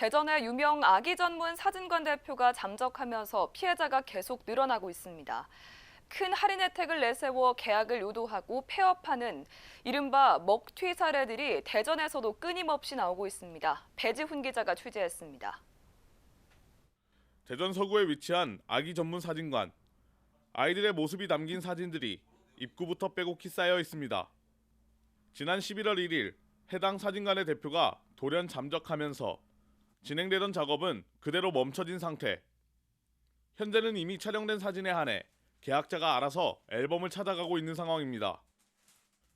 대전의 유명 아기 전문 사진관 대표가 잠적하면서 피해자가 계속 늘어나고 있습니다. 큰 할인 혜택을 내세워 계약을 유도하고 폐업하는 이른바 먹튀 사례들이 대전에서도 끊임없이 나오고 있습니다. 배지훈 기자가 취재했습니다. 대전 서구에 위치한 아기 전문 사진관. 아이들의 모습이 담긴 사진들이 입구부터 빼곡히 쌓여 있습니다. 지난 11월 1일 해당 사진관의 대표가 돌연 잠적하면서 진행되던 작업은 그대로 멈춰진 상태. 현재는 이미 촬영된 사진에 한해 계약자가 알아서 앨범을 찾아가고 있는 상황입니다.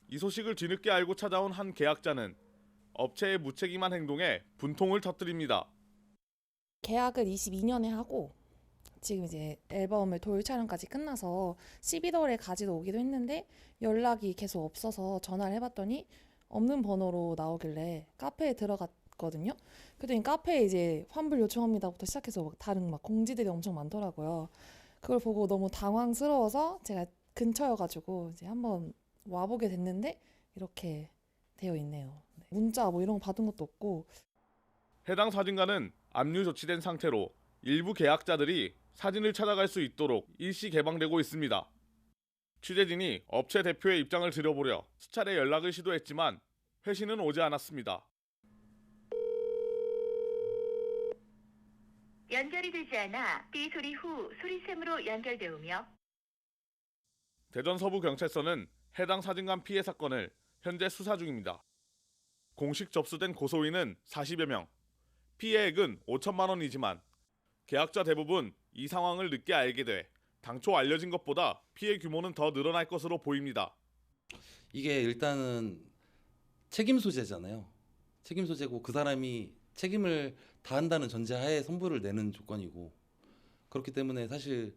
이 소식을 뒤늦게 알고 찾아온 한 계약자는 업체의 무책임한 행동에 분통을 터뜨립니다. 계약을 22년에 하고 지금 이제 앨범을 돌 촬영까지 끝나서 11월에 가지러 오기도 했는데 연락이 계속 없어서 전화를 해봤더니 없는 번호로 나오길래 카페에 들어갔거든요. 그랬더니 카페에 이제 환불 요청합니다부터 시작해서 다른 공지들이 엄청 많더라고요. 그걸 보고 너무 당황스러워서 제가 근처여가지고 이제 한번 와보게 됐는데 이렇게 되어 있네요. 문자 이런 거 받은 것도 없고. 해당 사진관은 압류 조치된 상태로 일부 계약자들이 사진을 찾아갈 수 있도록 일시 개방되고 있습니다. 취재진이 업체 대표의 입장을 들여보려 수차례 연락을 시도했지만 회신은 오지 않았습니다. 연결이 되지 않아 삐 소리 후 소리샘으로 연결되오며. 대전 서부경찰서는 해당 사진관 피해 사건을 현재 수사 중입니다. 공식 접수된 고소인은 40여 명, 피해액은 5천만 원이지만 계약자 대부분 이 상황을 늦게 알게 돼 당초 알려진 것보다 피해 규모는 더 늘어날 것으로 보입니다. 이게 일단은 책임 소재잖아요. 책임 소재고 그 사람이 책임을 다한다는 전제하에 선불을 내는 조건이고, 그렇기 때문에 사실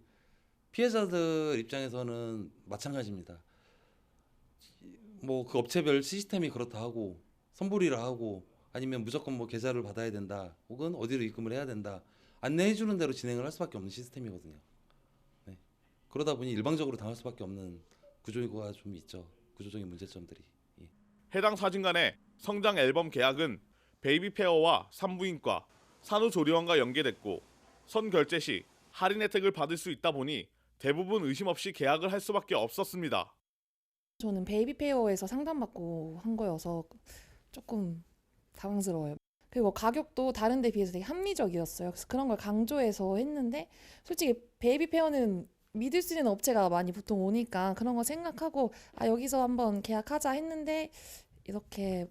피해자들 입장에서는 마찬가지입니다. 그 업체별 시스템이 그렇다 하고 선불이라 하고 아니면 무조건 계좌를 받아야 된다 혹은 어디로 입금을 해야 된다 안내해 주는 대로 진행을 할 수밖에 없는 시스템이거든요. 네. 그러다 보니 일방적으로 당할 수밖에 없는 구조가 좀 있죠. 구조적인 문제점들이. 예. 해당 사진관의 성장 앨범 계약은 베이비 페어와 산부인과, 산후조리원과 연계됐고 선 결제 시 할인 혜택을 받을 수 있다 보니 대부분 의심 없이 계약을 할 수밖에 없었습니다. 저는 베이비페어에서 상담받고 한 거여서 조금 당황스러워요. 그리고 가격도 다른 데 비해서 되게 합리적이었어요. 그래서 그런 걸 강조해서 했는데 솔직히 베이비페어는 믿을 수 있는 업체가 많이 보통 오니까 그런 거 생각하고 여기서 한번 계약하자 했는데 이렇게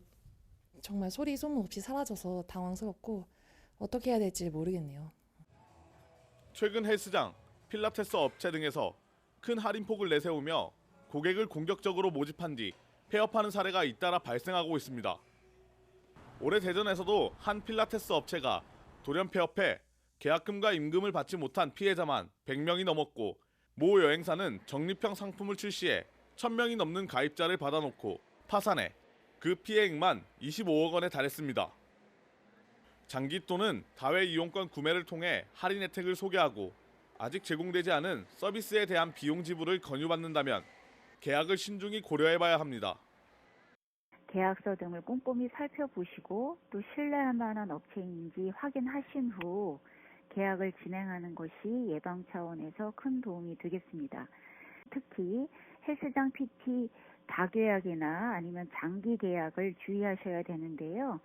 정말 소리 소문 없이 사라져서 당황스럽고 어떻게 해야 될지 모르겠네요. 최근 헬스장, 필라테스 업체 등에서 큰 할인폭을 내세우며 고객을 공격적으로 모집한 뒤 폐업하는 사례가 잇따라 발생하고 있습니다. 올해 대전에서도 한 필라테스 업체가 돌연 폐업해 계약금과 임금을 받지 못한 피해자만 100명이 넘었고, 모 여행사는 적립형 상품을 출시해 1000명이 넘는 가입자를 받아놓고 파산해 그 피해액만 25억 원에 달했습니다. 장기 또는 다회 이용권 구매를 통해 할인 혜택을 소개하고 아직 제공되지 않은 서비스에 대한 비용 지불을 권유받는다면 계약을 신중히 고려해봐야 합니다. 계약서 등을 꼼꼼히 살펴보시고 또 신뢰할 만한 업체인지 확인하신 후 계약을 진행하는 것이 예방 차원에서 큰 도움이 되겠습니다. 특히 헬스장 PT 다계약이나 아니면 장기 계약을 주의하셔야 되는데요.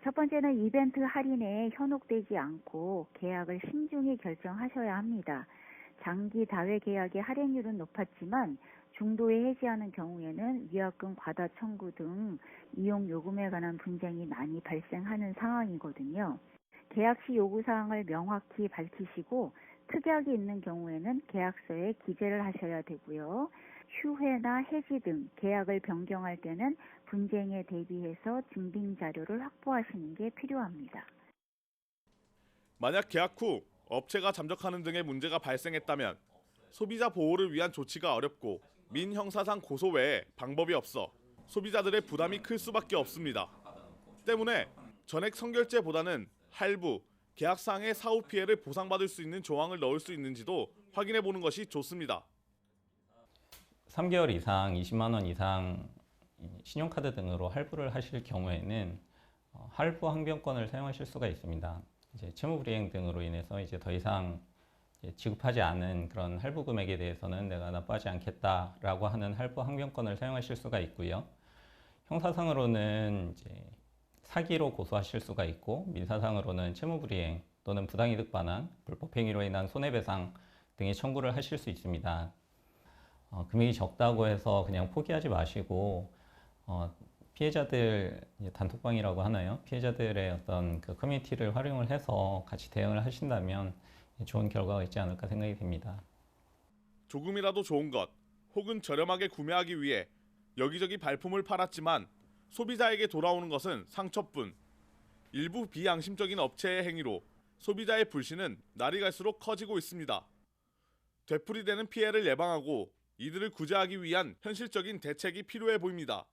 첫 번째는 이벤트 할인에 현혹되지 않고 계약을 신중히 결정하셔야 합니다. 장기 다회 계약의 할인율은 높았지만 중도에 해지하는 경우에는 위약금 과다 청구 등 이용 요금에 관한 분쟁이 많이 발생하는 상황이거든요. 계약 시 요구사항을 명확히 밝히시고 특약이 있는 경우에는 계약서에 기재를 하셔야 되고요. 휴회나 해지 등 계약을 변경할 때는 분쟁에 대비해서 증빙 자료를 확보하시는 게 필요합니다. 만약 계약 후 업체가 잠적하는 등의 문제가 발생했다면 소비자 보호를 위한 조치가 어렵고 민형사상 고소 외에 방법이 없어 소비자들의 부담이 클 수밖에 없습니다. 때문에 전액 선결제보다는 할부, 계약상의 사후 피해를 보상받을 수 있는 조항을 넣을 수 있는지도 확인해 보는 것이 좋습니다. 3개월 이상 20만 원 이상 신용카드 등으로 할부를 하실 경우에는 할부 항변권을 사용하실 수가 있습니다. 이제 채무불이행 등으로 인해서 이제 더 이상 이제 지급하지 않은 그런 할부 금액에 대해서는 내가 납부하지 않겠다라고 하는 할부 항변권을 사용하실 수가 있고요. 형사상으로는 이제 사기로 고소하실 수가 있고, 민사상으로는 채무불이행 또는 부당이득 반환, 불법행위로 인한 손해배상 등의 청구를 하실 수 있습니다. 금액이 적다고 해서 그냥 포기하지 마시고, 피해자들 단톡방이라고 하나요? 피해자들의 어떤 그 커뮤니티를 활용을 해서 같이 대응을 하신다면 좋은 결과가 있지 않을까 생각이 됩니다. 조금이라도 좋은 것 혹은 저렴하게 구매하기 위해 여기저기 발품을 팔았지만 소비자에게 돌아오는 것은 상처뿐. 일부 비양심적인 업체의 행위로 소비자의 불신은 날이 갈수록 커지고 있습니다. 되풀이되는 피해를 예방하고 이들을 구제하기 위한 현실적인 대책이 필요해 보입니다.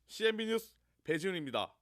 CNB 뉴스 배지훈입니다.